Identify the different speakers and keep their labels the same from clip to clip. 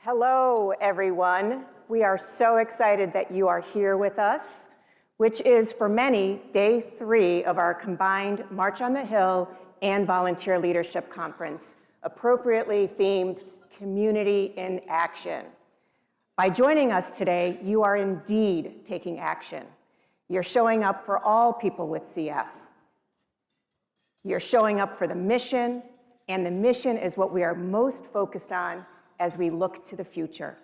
Speaker 1: Hello, everyone. We are so excited that you are here with us, which is, for many, day 3 of our combined March on the Hill and Volunteer Leadership Conference, appropriately themed Community in Action. By joining us today, you are indeed taking action. You're showing up for all people with CF. You're showing up for the mission, and the mission is what we are most focused on as we look to the future.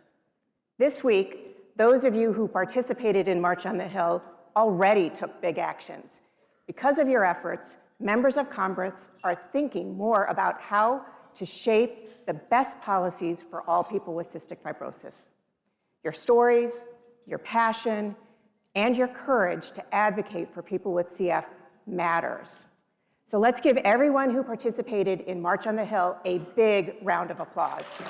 Speaker 1: This week, those of you who participated in March on the Hill already took big actions. Because of your efforts, members of Congress are thinking more about how to shape the best policies for all people with cystic fibrosis. Your stories, your passion, and your courage to advocate for people with CF matters. So let's give everyone who participated in March on the Hill a big round of applause.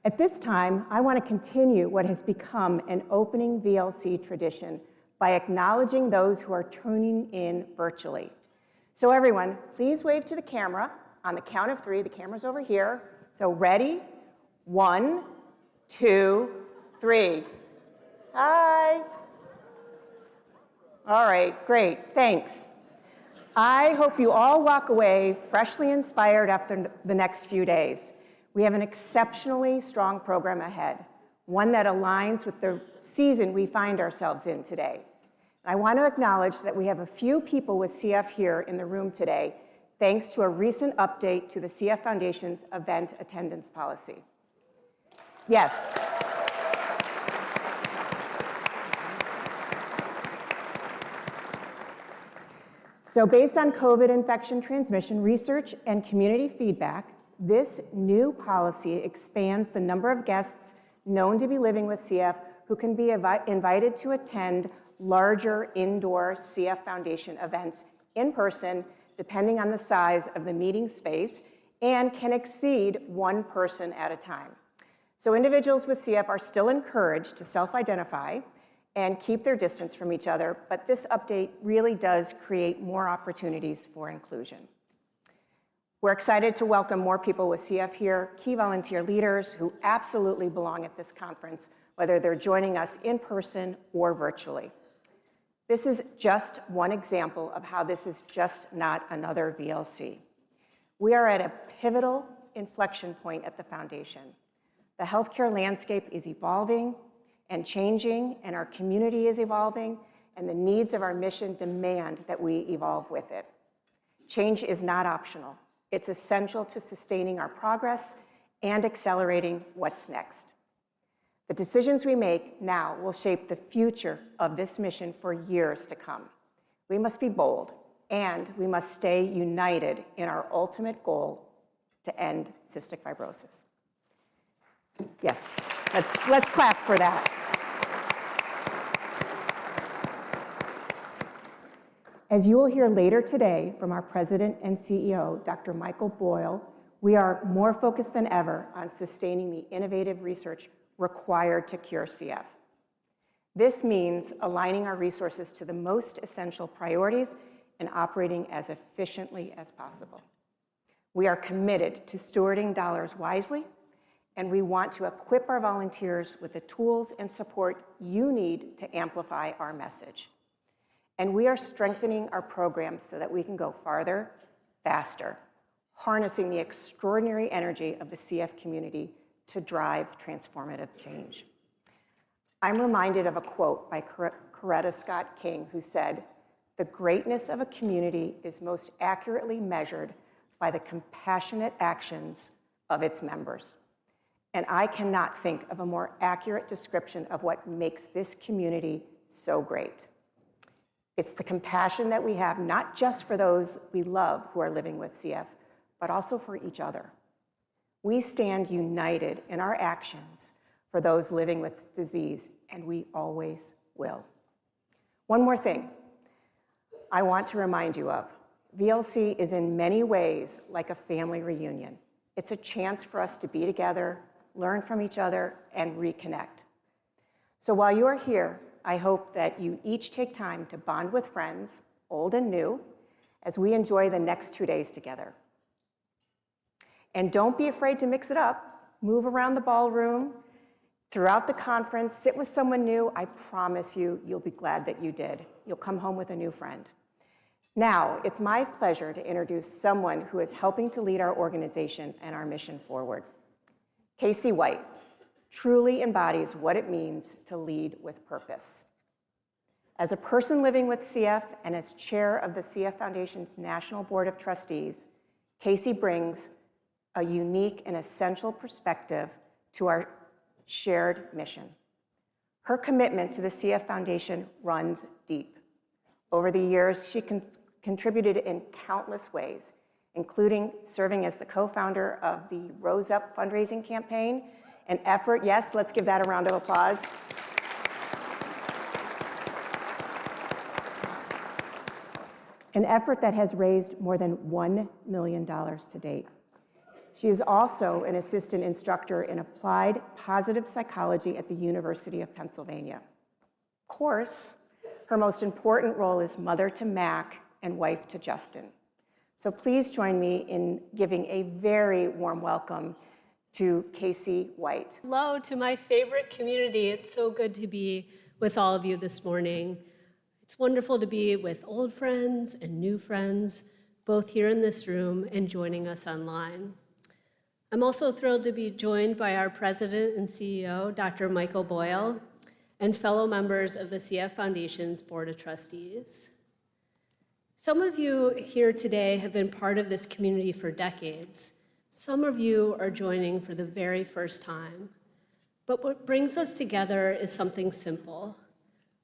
Speaker 1: At this time, I want to continue what has become an opening VLC tradition by acknowledging those who are tuning in virtually. So everyone, please wave to the camera on the count of 3. The camera's over here. So ready? 1, 2, 3. Hi. All right, great, thanks. I hope you all walk away freshly inspired after the next few days. We have an exceptionally strong program ahead, one that aligns with the season we find ourselves in today. I want to acknowledge that we have a few people with CF here in the room today, thanks to a recent update to the CF Foundation's event attendance policy. Yes. So based on COVID infection transmission research and community feedback, this new policy expands the number of guests known to be living with CF who can be invited to attend larger indoor CF Foundation events in person, depending on the size of the meeting space, and can exceed 1 person at a time. So individuals with CF are still encouraged to self-identify and keep their distance from each other, but this update really does create more opportunities for inclusion. We're excited to welcome more people with CF here, key volunteer leaders who absolutely belong at this conference, whether they're joining us in person or virtually. This is just one example of how this is just not another VLC. We are at a pivotal inflection point at the Foundation. The healthcare landscape is evolving and changing, and our community is evolving, and the needs of our mission demand that we evolve with it. Change is not optional. It's essential to sustaining our progress and accelerating what's next. The decisions we make now will shape the future of this mission for years to come. We must be bold, and we must stay united in our ultimate goal to end cystic fibrosis. Yes, let's clap for that. As you will hear later today from our President and CEO, Dr. Michael Boyle, we are more focused than ever on sustaining the innovative research required to cure CF. This means aligning our resources to the most essential priorities and operating as efficiently as possible. We are committed to stewarding dollars wisely, and we want to equip our volunteers with the tools and support you need to amplify our message. And we are strengthening our programs so that we can go farther, faster, harnessing the extraordinary energy of the CF community to drive transformative change. I'm reminded of a quote by Coretta Scott King, who said, "The greatness of a community is most accurately measured by the compassionate actions of its members." And I cannot think of a more accurate description of what makes this community so great. It's the compassion that we have, not just for those we love who are living with CF, but also for each other. We stand united in our actions for those living with disease, and we always will. One more thing I want to remind you of. VLC is in many ways like a family reunion. It's a chance for us to be together, learn from each other, and reconnect. So while you are here, I hope that you each take time to bond with friends, old and new, as we enjoy the next 2 days together. And don't be afraid to mix it up. Move around the ballroom, throughout the conference, sit with someone new. I promise you, you'll be glad that you did. You'll come home with a new friend. Now, it's my pleasure to introduce someone who is helping to lead our organization and our mission forward. Casey White truly embodies what it means to lead with purpose. As a person living with CF and as chair of the CF Foundation's National Board of Trustees, Casey brings a unique and essential perspective to our shared mission. Her commitment to the CF Foundation runs deep. Over the years, she contributed in countless ways, including serving as the co-founder of the Rose Up fundraising campaign, an effort, yes, let's give that a round of applause. An effort that has raised more than $1 million to date. She is also an assistant instructor in applied positive psychology at the University of Pennsylvania. Of course, her most important role is mother to Mac and wife to Justin. So please join me in giving a very warm welcome to Casey White.
Speaker 2: Hello to my favorite community. It's so good to be with all of you this morning. It's wonderful to be with old friends and new friends, both here in this room and joining us online. I'm also thrilled to be joined by our president and CEO, Dr. Michael Boyle, and fellow members of the CF Foundation's Board of Trustees. Some of you here today have been part of this community for decades. Some of you are joining for the very first time. But what brings us together is something simple.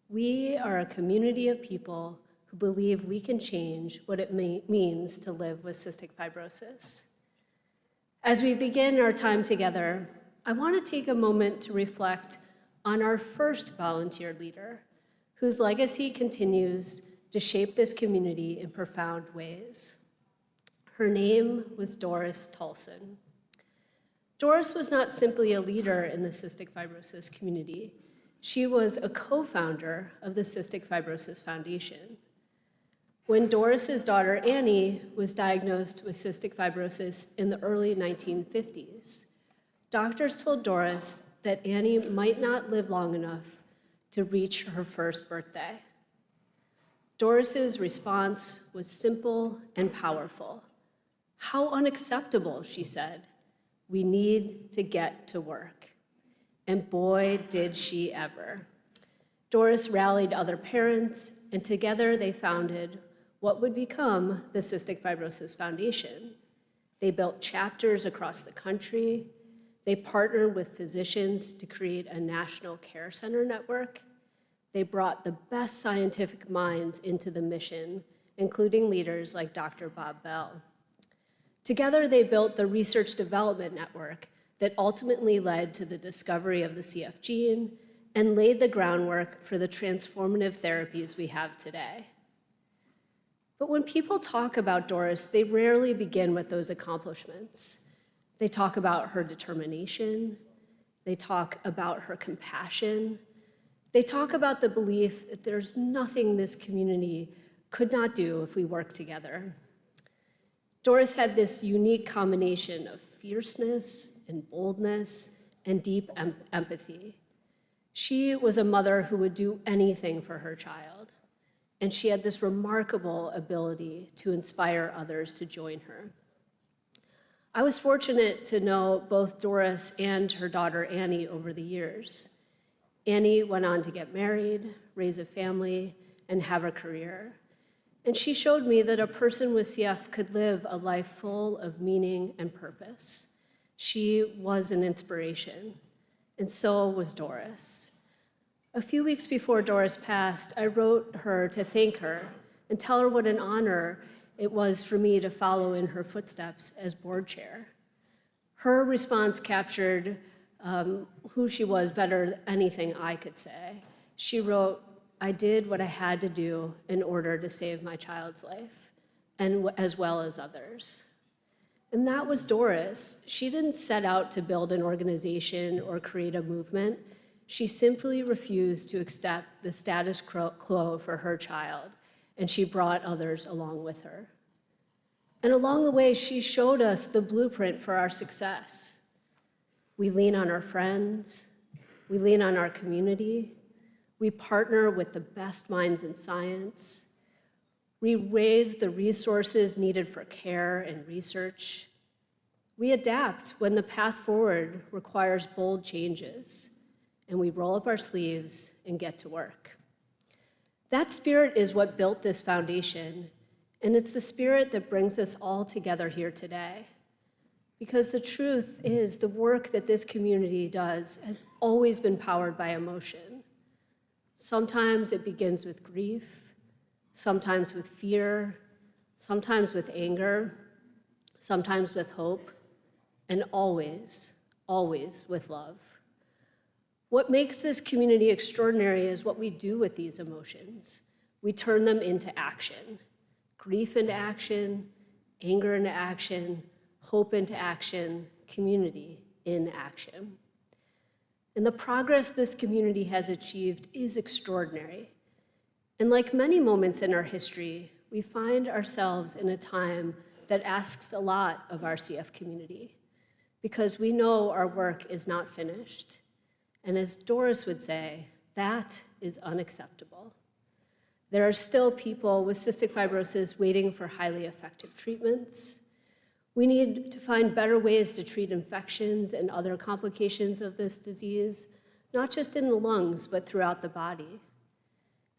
Speaker 2: We are a community of people who believe we can change what it means to live with cystic fibrosis. As we begin our time together, I want to take a moment to reflect on our first volunteer leader, whose legacy continues to shape this community in profound ways. Her name was Doris Tulcin. Doris was not simply a leader in the cystic fibrosis community. She was a co-founder of the Cystic Fibrosis Foundation. When Doris's daughter Annie was diagnosed with cystic fibrosis in the early 1950s, doctors told Doris that Annie might not live long enough to reach her first birthday. Doris's response was simple and powerful. "How unacceptable," she said. "We need to get to work." And boy, did she ever. Doris rallied other parents, and together they founded what would become the Cystic Fibrosis Foundation. They built chapters across the country. They partnered with physicians to create a national care center network. They brought the best scientific minds into the mission, including leaders like Dr. Bob Bell. Together, they built the research development network that ultimately led to the discovery of the CF gene and laid the groundwork for the transformative therapies we have today. But when people talk about Doris, they rarely begin with those accomplishments. They talk about her determination. They talk about her compassion. They talk about the belief that there's nothing this community could not do if we work together. Doris had this unique combination of fierceness and boldness and deep empathy. She was a mother who would do anything for her child, and she had this remarkable ability to inspire others to join her. I was fortunate to know both Doris and her daughter Annie over the years. Annie went on to get married, raise a family, and have a career. And she showed me that a person with CF could live a life full of meaning and purpose. She was an inspiration, and so was Doris. A few weeks before Doris passed, I wrote her to thank her and tell her what an honor it was for me to follow in her footsteps as board chair. Her response captured who she was better than anything I could say. She wrote, "I did what I had to do in order to save my child's life, and as well as others." And that was Doris. She didn't set out to build an organization or create a movement. She simply refused to accept the status quo for her child. and she brought others along with her. And along the way, she showed us the blueprint for our success. We lean on our friends, we lean on our community, we partner with the best minds in science, we raise the resources needed for care and research. We adapt when the path forward requires bold changes, and we roll up our sleeves and get to work. That spirit is what built this foundation, and it's the spirit that brings us all together here today. Because the truth is, the work that this community does has always been powered by emotion. Sometimes it begins with grief, sometimes with fear, sometimes with anger, sometimes with hope, and always, always with love. What makes this community extraordinary is what we do with these emotions. We turn them into action, grief into action, anger into action, hope into action, community in action. And the progress this community has achieved is extraordinary. And like many moments in our history, we find ourselves in a time that asks a lot of our CF community, because we know our work is not finished. And as Doris would say, that is unacceptable. There are still people with cystic fibrosis waiting for highly effective treatments. We need to find better ways to treat infections and other complications of this disease, not just in the lungs, but throughout the body.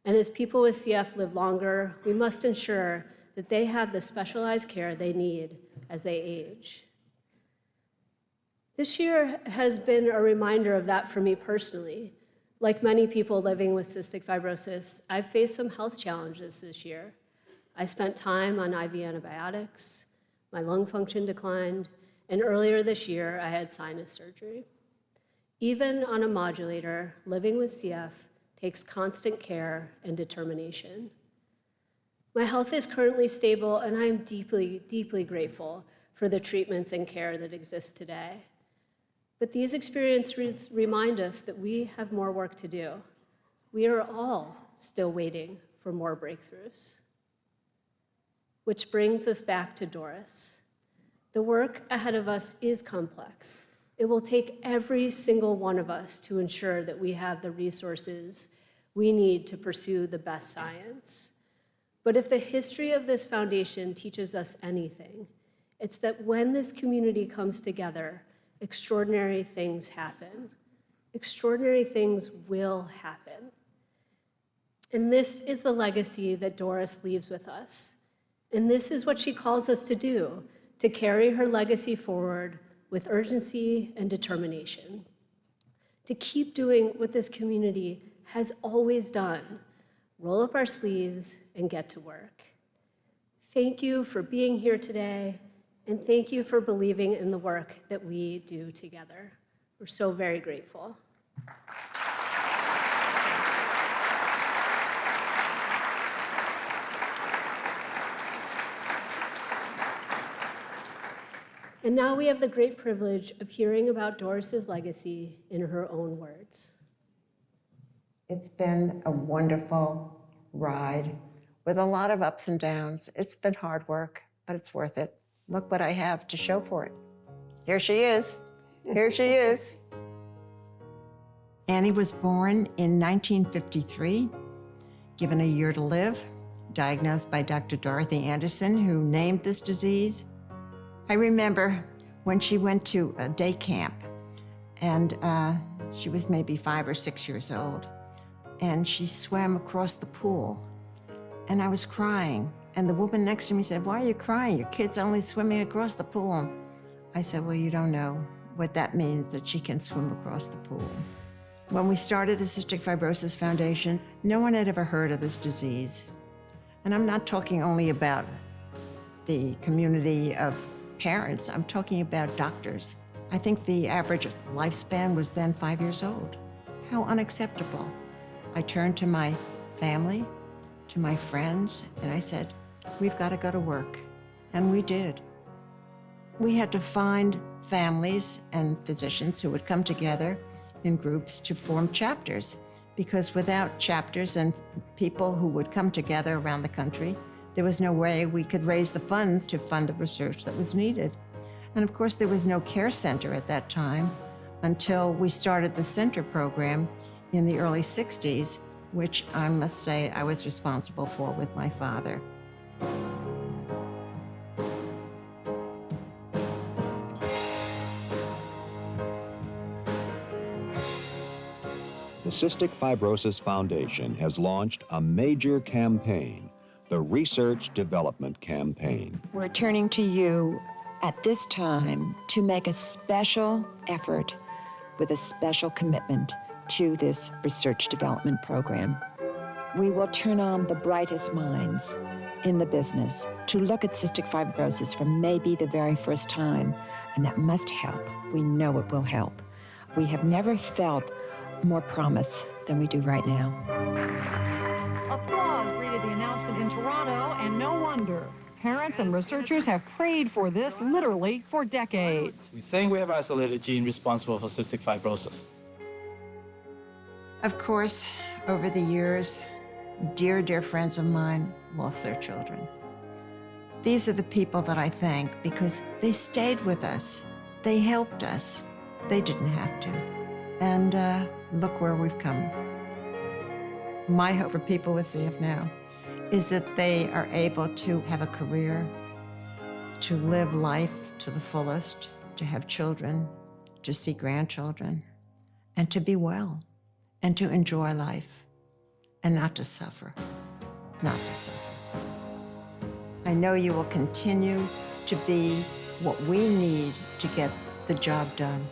Speaker 2: And as people with CF live longer, we must ensure that they have the specialized care they need as they age. This year has been a reminder of that for me personally. Like many people living with cystic fibrosis, I've faced some health challenges this year. I spent time on IV antibiotics, my lung function declined, and earlier this year, I had sinus surgery. Even on a modulator, living with CF takes constant care and determination. My health is currently stable, and I am deeply, deeply grateful for the treatments and care that exist today. But these experiences remind us that we have more work to do. We are all still waiting for more breakthroughs. Which brings us back to Doris. The work ahead of us is complex. It will take every single one of us to ensure that we have the resources we need to pursue the best science. But if the history of this foundation teaches us anything, it's that when this community comes together, extraordinary things happen. Extraordinary things will happen. And this is the legacy that Doris leaves with us. And this is what she calls us to do, to carry her legacy forward with urgency and determination, to keep doing what this community has always done, roll up our sleeves and get to work. Thank you for being here today, and thank you for believing in the work that we do together. We're so very grateful. And now we have the great privilege of hearing about Doris's legacy in her own words.
Speaker 3: It's been a wonderful ride with a lot of ups and downs. It's been hard work, but it's worth it. Look what I have to show for it. Here she is. Here she is. Annie was born in 1953, given a year to live, diagnosed by Dr. Dorothy Anderson, who named this disease. I remember when she went to a day camp, and she was maybe 5 or 6 years old, and she swam across the pool, and I was crying, and the woman next to me said, "Why are you crying? Your kid's only swimming across the pool." I said, "Well, you don't know what that means, that she can swim across the pool." When we started the Cystic Fibrosis Foundation, no one had ever heard of this disease. And I'm not talking only about the community of parents, I'm talking about doctors. I think the average lifespan was then 5 years old. How unacceptable. I turned to my family, to my friends, and I said, we've got to go to work. And we did. We had to find families and physicians who would come together in groups to form chapters, because without chapters and people who would come together around the country. There was no way we could raise the funds to fund the research that was needed. And of course, there was no care center at that time until we started the center program in the early 60s, which I must say I was responsible for with my father.
Speaker 4: The Cystic Fibrosis Foundation has launched a major campaign, the Research Development Campaign.
Speaker 5: We're turning to you at this time to make a special effort with a special commitment to this research development program. We will turn on the brightest minds in the business to look at cystic fibrosis for maybe the very first time, and that must help. We know it will help. We have never felt more promise than we do right now.
Speaker 6: Applause greeted the announcement in Toronto, and no wonder. Parents and researchers have prayed for this literally for decades.
Speaker 7: We think we have isolated a gene responsible for cystic fibrosis.
Speaker 3: Of course, over the years, dear, dear friends of mine lost their children. These are the people that I thank because they stayed with us. They helped us. They didn't have to. And look where we've come. My hope for people with CF now is that they are able to have a career, to live life to the fullest, to have children, to see grandchildren, and to be well, and to enjoy life, and not to suffer, not to suffer. I know you will continue to be what we need to get the job done.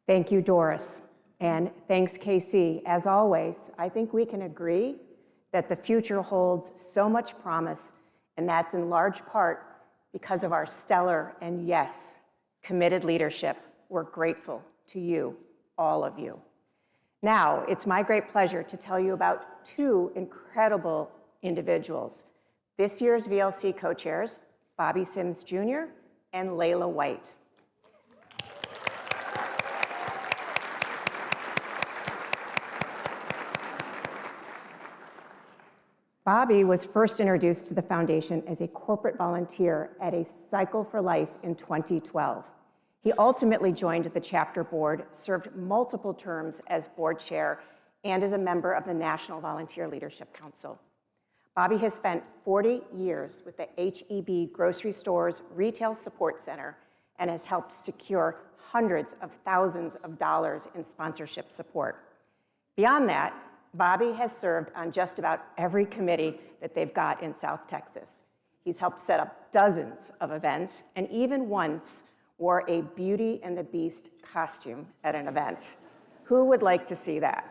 Speaker 1: Thank you, Doris. And thanks, Casey. As always, I think we can agree that the future holds so much promise, and that's in large part because of our stellar and, yes, committed leadership. We're grateful to you, all of you. Now, it's my great pleasure to tell you about two incredible individuals, this year's VLC co-chairs, Bobby Sims Jr. and Leila White. Bobby was first introduced to the foundation as a corporate volunteer at a Cycle for Life in 2012. He ultimately joined the chapter board, served multiple terms as board chair, and is a member of the National Volunteer Leadership Council. Bobby has spent 40 years with the HEB Grocery Stores Retail Support Center and has helped secure hundreds of thousands of dollars in sponsorship support. Beyond that, Bobby has served on just about every committee that they've got in South Texas. He's helped set up dozens of events and even once wore a Beauty and the Beast costume at an event. Who would like to see that?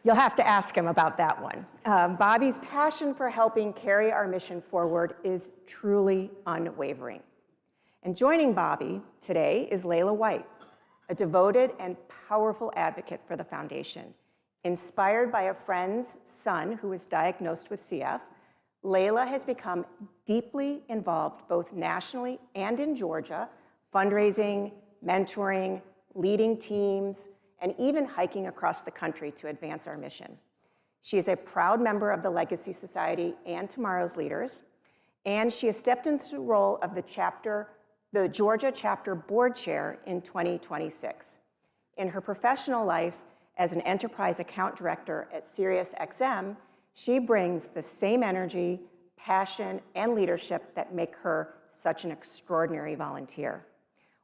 Speaker 1: You'll have to ask him about that one. Bobby's passion for helping carry our mission forward is truly unwavering. And joining Bobby today is Leila White, a devoted and powerful advocate for the foundation. Inspired by a friend's son who was diagnosed with CF, Leila has become deeply involved both nationally and in Georgia, fundraising, mentoring, leading teams, and even hiking across the country to advance our mission. She is a proud member of the Legacy Society and Tomorrow's Leaders, and she has stepped into the role of the Georgia chapter board chair in 2026. In her professional life as an enterprise account director at SiriusXM, she brings the same energy, passion, and leadership that make her such an extraordinary volunteer.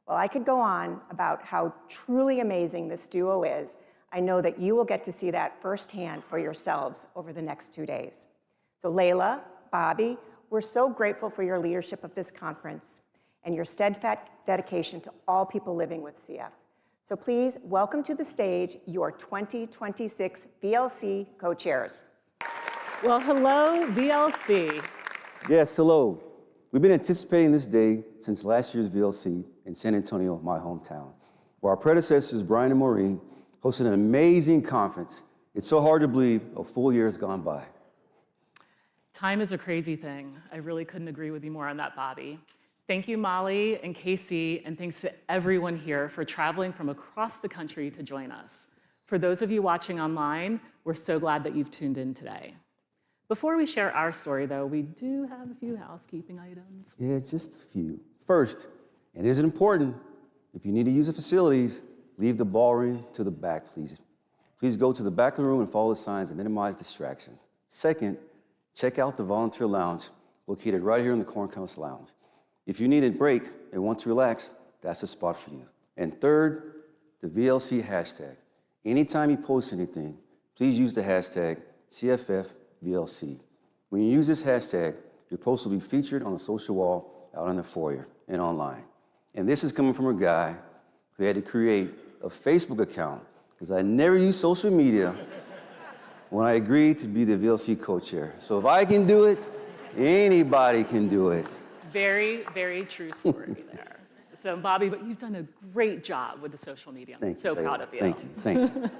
Speaker 1: While I could go on about how truly amazing this duo is, I know that you will get to see that firsthand for yourselves over the next 2 days. So Leila, Bobby, we're so grateful for your leadership of this conference and your steadfast dedication to all people living with CF. So please welcome to the stage your 2026 VLC co-chairs.
Speaker 8: Well, hello, VLC.
Speaker 9: Yes, hello. We've been anticipating this day since last year's VLC in San Antonio, my hometown, where our predecessors, Brian and Maureen, hosted an amazing conference It's so hard to believe a full year has gone by.
Speaker 8: Time is a crazy thing. I really couldn't agree with you more on that, Bobby. Thank you, Molly and Casey, and thanks to everyone here for traveling from across the country to join us. For those of you watching online, we're so glad that you've tuned in today. Before we share our story, though, we do have a few housekeeping items.
Speaker 9: Yeah, just a few. First, and it is important, if you need to use the facilities, leave the ballroom to the back, please. Please go to the back of the room and follow the signs and minimize distractions. Second, check out the volunteer lounge located right here in the Cornhouse Lounge. If you need a break and want to relax, that's the spot for you. And third, the VLC hashtag. Anytime you post anything, please use the hashtag CFFVLC. When you use this hashtag, your post will be featured on the social wall out in the foyer and online. And this is coming from a guy who had to create a Facebook account because I never use social media when I agreed to be the VLC co-chair. So if I can do it, anybody can do it.
Speaker 8: Very, very true story there. So, Bobby, but you've done a great job with the social media. I'm so proud of you.
Speaker 9: Thank you. Thank you.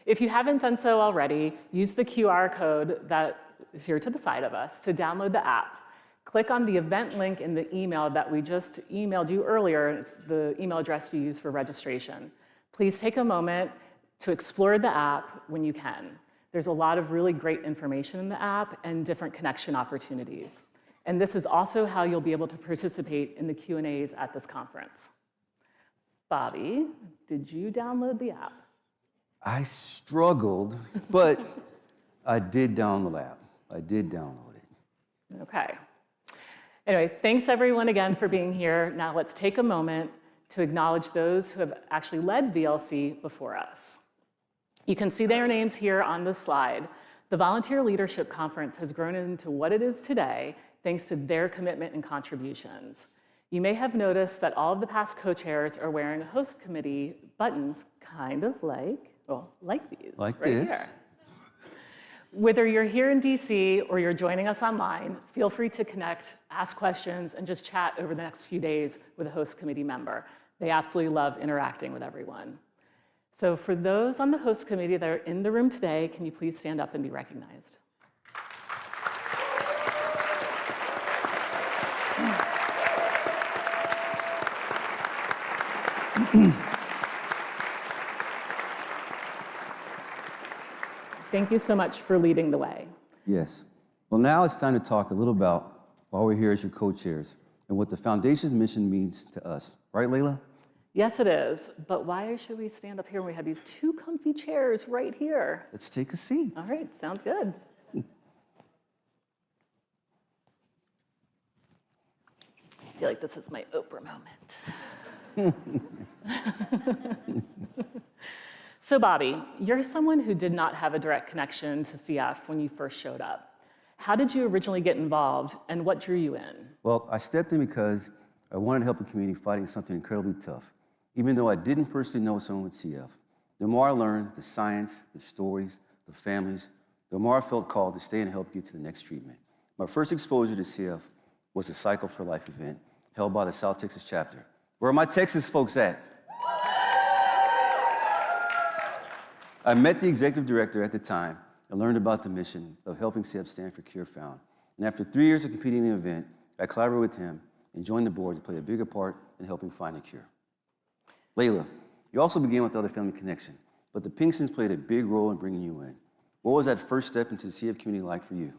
Speaker 8: If you haven't done so already, use the QR code that is here to the side of us to download the app. Click on the event link in the email that we just emailed you earlier. It's the email address you use for registration. Please take a moment to explore the app when you can. There's a lot of really great information in the app and different connection opportunities. And this is also how you'll be able to participate in the Q&As at this conference. Bobby, did you download the app?
Speaker 9: I struggled, but I did download the app. I did download it.
Speaker 8: Okay. Anyway, thanks everyone again for being here. Now let's take a moment to acknowledge those who have actually led VLC before us. You can see their names here on the slide. The Volunteer Leadership Conference has grown into what it is today thanks to their commitment and contributions. You may have noticed that all of the past co-chairs are wearing host committee buttons, kind of like, well, like these.
Speaker 9: Like
Speaker 8: right
Speaker 9: this.
Speaker 8: Here. Whether you're here in DC or you're joining us online, feel free to connect, ask questions, and just chat over the next few days with a host committee member. They absolutely love interacting with everyone. So for those on the host committee that are in the room today, can you please stand up and be recognized? Thank you so much for leading the way.
Speaker 9: Yes. Well, now it's time to talk a little about why we're here as your co-chairs and what the foundation's mission means to us. Right, Leila?
Speaker 8: Yes, it is. But why should we stand up here when we have these two comfy chairs right here?
Speaker 9: Let's take a seat.
Speaker 8: All right, sounds good. I feel like this is my Oprah moment. So Bobby, you're someone who did not have a direct connection to CF when you first showed up. How did you originally get involved and what drew you in?
Speaker 9: Well, I stepped in because I wanted to help a community fighting something incredibly tough, even though I didn't personally know someone with CF. The more I learned, the science, the stories, the families, the more I felt called to stay and help get to the next treatment. My first exposure to CF was a Cycle for Life event held by the South Texas chapter. Where are my Texas folks at? I met the executive director at the time and learned about the mission of helping CF stand for Cure Found. And after 3 years of competing in the event, I collaborated with him and joined the board to play a bigger part in helping find a cure. Leila, you also began with the Other Family Connection, but the Pinksons played a big role in bringing you in. What was that first step into the CF community like for you?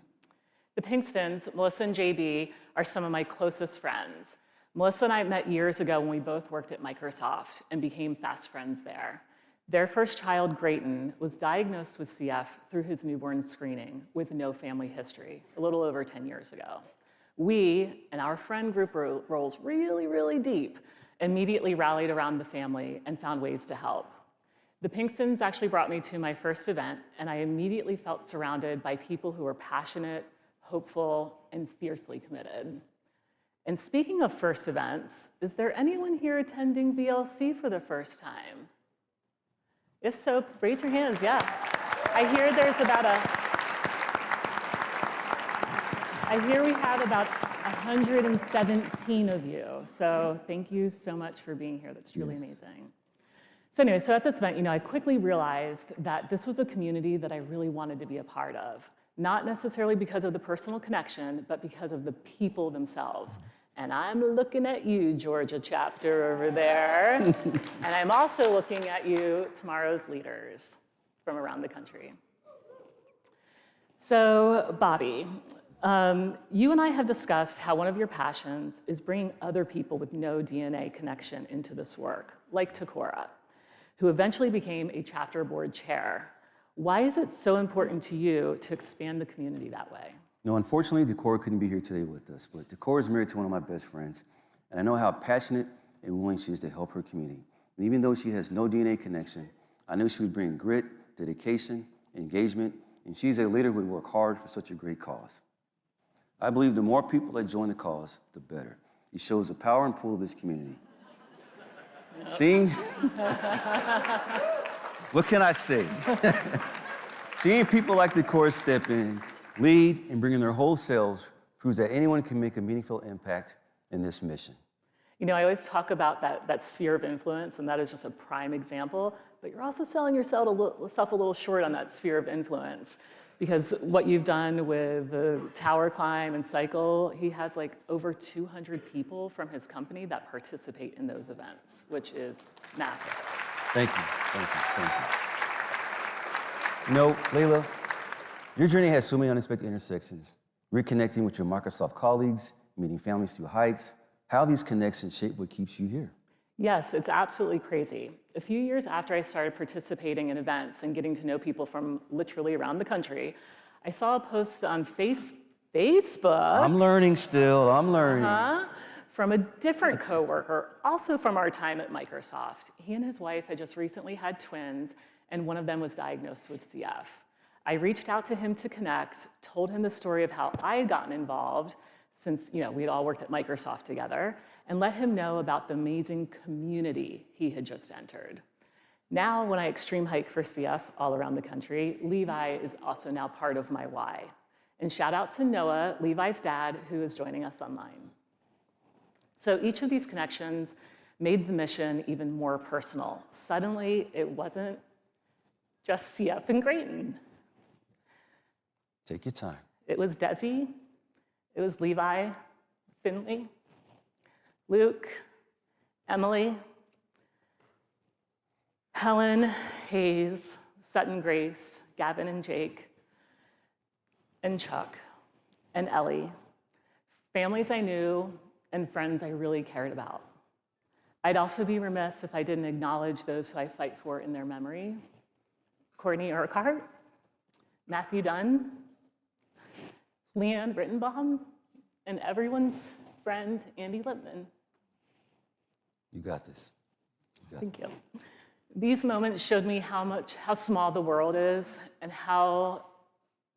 Speaker 8: The Pinkstons, Melissa and JB, are some of my closest friends. Melissa and I met years ago when we both worked at Microsoft and became fast friends there. Their first child, Grayton, was diagnosed with CF through his newborn screening with no family history, a little over 10 years ago. We, and our friend group rolls really, really deep, immediately rallied around the family and found ways to help. The Pinkstons actually brought me to my first event, and I immediately felt surrounded by people who were passionate, hopeful, and fiercely committed. And speaking of first events, is there anyone here attending VLC for the first time? If so, raise your hands, yeah. I hear we have about 117 of you. So thank you so much for being here. That's truly amazing. So anyway, so at this event, I quickly realized that this was a community that I really wanted to be a part of. Not necessarily because of the personal connection, but because of the people themselves. And I'm looking at you, Georgia chapter over there. And I'm also looking at you, tomorrow's leaders from around the country. So, Bobby, you and I have discussed how one of your passions is bringing other people with no DNA connection into this work, like Takora, who eventually became a chapter board chair. Why is it so important to you to expand the community that way?
Speaker 9: Unfortunately, Takora couldn't be here today with us, but Takora is married to one of my best friends, and I know how passionate and willing she is to help her community. And even though she has no DNA connection, I knew she would bring grit, dedication, engagement, and she's a leader who would work hard for such a great cause. I believe the more people that join the cause, the better. It shows the power and pull of this community. Seeing, what can I say? Seeing people like Takora step in, lead, and bring in their whole selves proves that anyone can make a meaningful impact in this mission.
Speaker 8: I always talk about that sphere of influence, and that is just a prime example, but you're also selling yourself a little short on that sphere of influence, because what you've done with the tower climb and cycle, he has like over 200 people from his company that participate in those events, which is massive.
Speaker 9: Thank you, thank you, thank you. Leila, your journey has so many unexpected intersections. Reconnecting with your Microsoft colleagues, meeting families through hikes, how these connections shape what keeps you here.
Speaker 8: Yes, it's absolutely crazy. A few years after I started participating in events and getting to know people from literally around the country, I saw a post on Facebook.
Speaker 9: I'm learning still, I'm learning.
Speaker 8: From a different coworker, also from our time at Microsoft. He and his wife had just recently had twins, and one of them was diagnosed with CF. I reached out to him to connect, told him the story of how I had gotten involved, since we'd all worked at Microsoft together, and let him know about the amazing community he had just entered. Now, when I extreme hike for CF all around the country, Levi is also now part of my why. And shout out to Noah, Levi's dad, who is joining us online. So each of these connections made the mission even more personal. Suddenly, it wasn't just CF and Grayton.
Speaker 9: Take your time.
Speaker 8: It was Desi, it was Levi, Finley, Luke, Emily, Helen, Hayes, Sutton Grace, Gavin and Jake, and Chuck, and Ellie. Families I knew and friends I really cared about. I'd also be remiss if I didn't acknowledge those who I fight for in their memory. Courtney Urquhart, Matthew Dunn, Leanne Rittenbaum, and everyone's friend, Andy Lipman.
Speaker 9: You got this.
Speaker 8: Thank you. These moments showed me how small the world is and how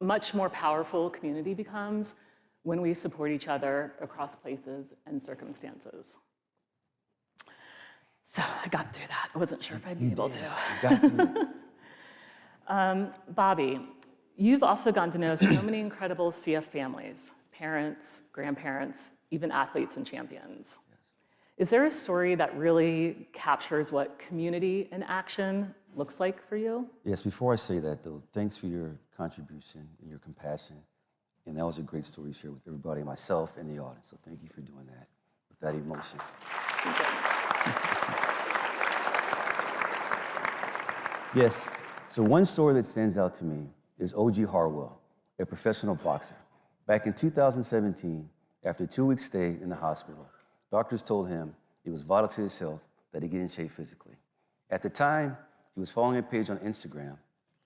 Speaker 8: much more powerful community becomes when we support each other across places and circumstances. So I got through that. I wasn't sure if I'd be able to.
Speaker 9: You got through it.
Speaker 8: Bobby, you've also gotten to know so many incredible CF families, parents, grandparents, even athletes and champions. Yes. Is there a story that really captures what community in action looks like for you?
Speaker 9: Yes, before I say that though, thanks for your contribution and your compassion. And that was a great story to share with everybody, myself and the audience. So thank you for doing that with that emotion. Yes, so one story that stands out to me is O.G. Harwell, a professional boxer. Back in 2017, after a 2-week stay in the hospital, doctors told him it was vital to his health that he get in shape physically. At the time, he was following a page on Instagram.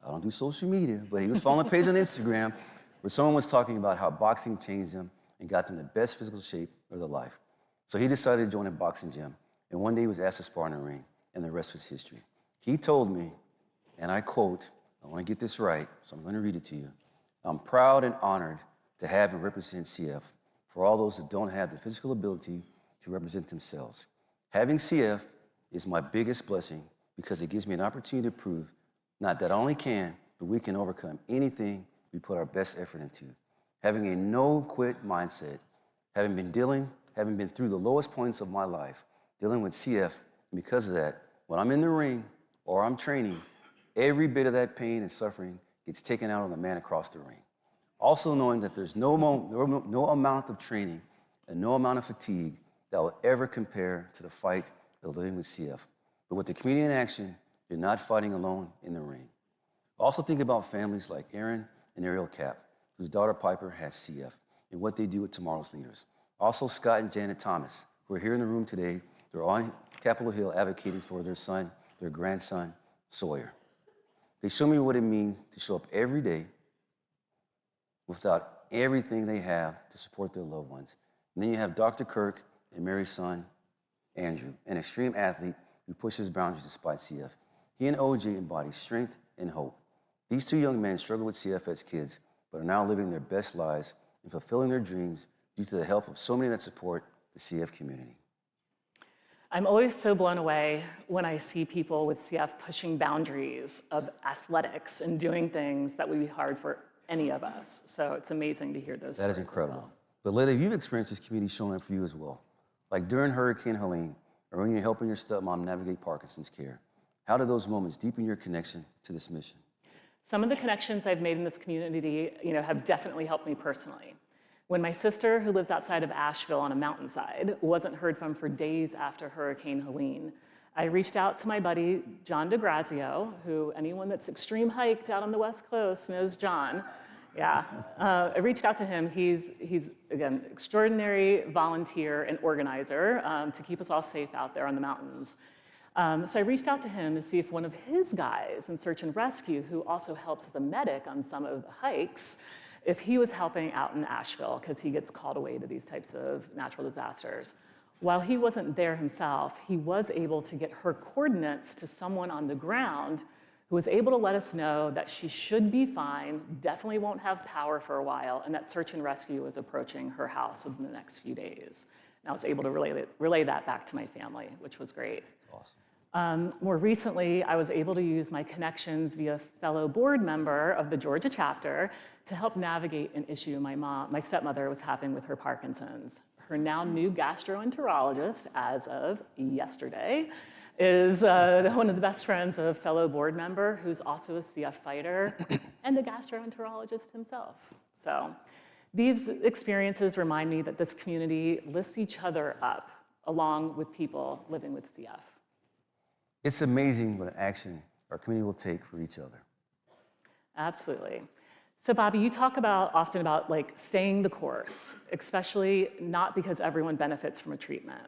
Speaker 9: I don't do social media, but he was following a page on Instagram where someone was talking about how boxing changed him and got him the best physical shape of their life. So he decided to join a boxing gym, and one day he was asked to spar in a ring, and the rest was history. He told me, and I quote, I want to get this right, so I'm going to read it to you. I'm proud and honored to have and represent CF for all those that don't have the physical ability to represent themselves. Having CF is my biggest blessing because it gives me an opportunity to prove not that I only can, but we can overcome anything we put our best effort into. Having a no-quit mindset, having been through the lowest points of my life, dealing with CF, and because of that, when I'm in the ring, or I'm training, every bit of that pain and suffering gets taken out on the man across the ring. Also knowing that there's no amount of training and no amount of fatigue that will ever compare to the fight of living with CF. But with the community in action, you're not fighting alone in the ring. Also think about families like Aaron and Ariel Cap, whose daughter Piper has CF, and what they do with tomorrow's leaders. Also Scott and Janet Thomas, who are here in the room today. They're on Capitol Hill advocating for their son, their grandson, Sawyer. They show me what it means to show up every day without everything they have to support their loved ones. And then you have Dr. Kirk and Mary's son, Andrew, an extreme athlete who pushes boundaries despite CF. He and OJ embody strength and hope. These two young men struggled with CF as kids, but are now living their best lives and fulfilling their dreams due to the help of so many that support the CF community.
Speaker 8: I'm always so blown away when I see people with CF pushing boundaries of athletics and doing things that would be hard for any of us. So it's amazing to hear those
Speaker 9: That is incredible. Well. But Leila, you've experienced this community showing up for you as well. Like during Hurricane Helene, or when you're helping your stepmom navigate Parkinson's care. How do those moments deepen your connection to this mission?
Speaker 8: Some of the connections I've made in this community, have definitely helped me personally. When my sister, who lives outside of Asheville on a mountainside, wasn't heard from for days after Hurricane Helene, I reached out to my buddy, John DeGrazio, who anyone that's extreme hiked out on the West Coast knows John. Yeah, I reached out to him. He's again, extraordinary volunteer and organizer to keep us all safe out there on the mountains. So I reached out to him to see if one of his guys in search and rescue, who also helps as a medic on some of the hikes, if he was helping out in Asheville, because he gets called away to these types of natural disasters. While he wasn't there himself, he was able to get her coordinates to someone on the ground who was able to let us know that she should be fine, definitely won't have power for a while, and that search and rescue was approaching her house within the next few days. And I was able to relay that back to my family, which was great.
Speaker 9: Awesome.
Speaker 8: More recently, I was able to use my connections via fellow board member of the Georgia chapter to help navigate an issue my stepmother was having with her Parkinson's. Her now new gastroenterologist, as of yesterday, is one of the best friends of a fellow board member who's also a CF fighter and a gastroenterologist himself. So these experiences remind me that this community lifts each other up along with people living with CF.
Speaker 9: It's amazing what action our community will take for each other.
Speaker 8: Absolutely. So Bobby, you talk often about like staying the course, especially not because everyone benefits from a treatment,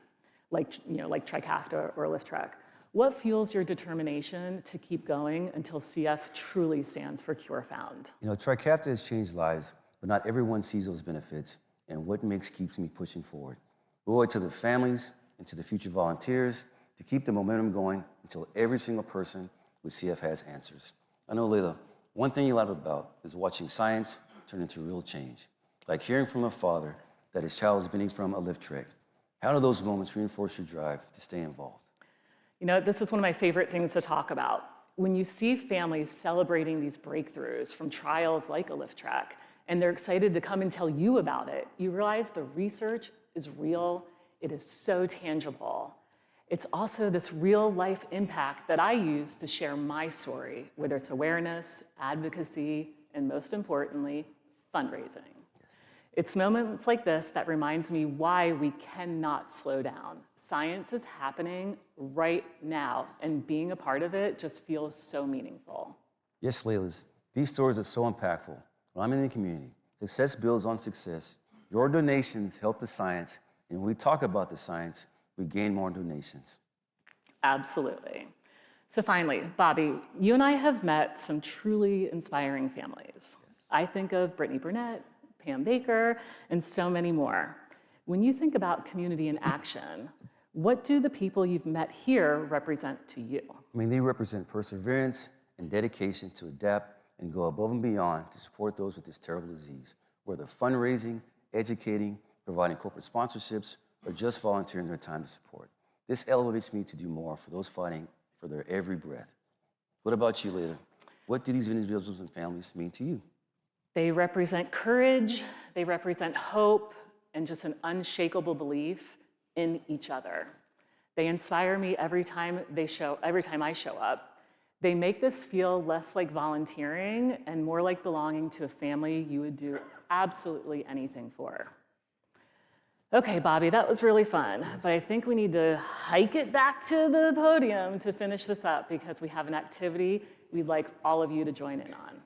Speaker 8: like Trikafta or Liftrec. What fuels your determination to keep going until CF truly stands for Cure Found?
Speaker 9: Trikafta has changed lives, but not everyone sees those benefits, and what keeps me pushing forward. We owe it to the families and to the future volunteers to keep the momentum going until every single person with CF has answers. I know, Leila, one thing you love about is watching science turn into real change, like hearing from a father that his child is benefiting from a Liftrec. How do those moments reinforce your drive to stay involved?
Speaker 8: This is one of my favorite things to talk about. When you see families celebrating these breakthroughs from trials like a Liftrec, and they're excited to come and tell you about it, you realize the research is real, it is so tangible. It's also this real life impact that I use to share my story, whether it's awareness, advocacy, and most importantly, fundraising. It's moments like this that reminds me why we cannot slow down. Science is happening right now, and being a part of it just feels so meaningful.
Speaker 9: Yes, Leila, these stories are so impactful. When I'm in the community, success builds on success. Your donations help the science, and when we talk about the science, we gain more donations.
Speaker 8: Absolutely. So finally, Bobby, you and I have met some truly inspiring families. I think of Brittany Burnett, Pam Baker, and so many more. When you think about community in action, what do the people you've met here represent to you?
Speaker 9: They represent perseverance and dedication to adapt and go above and beyond to support those with this terrible disease, whether fundraising, educating, providing corporate sponsorships, or just volunteering their time to support. This elevates me to do more for those fighting for their every breath. What about you, Leila? What do these individuals and families mean to you?
Speaker 8: They represent courage, they represent hope, and just an unshakable belief in each other. They inspire me every time I show up, They make this feel less like volunteering and more like belonging to a family you would do absolutely anything for. Okay, Bobby, that was really fun, but I think we need to hike it back to the podium to finish this up because we have an activity we'd like all of you to join in on.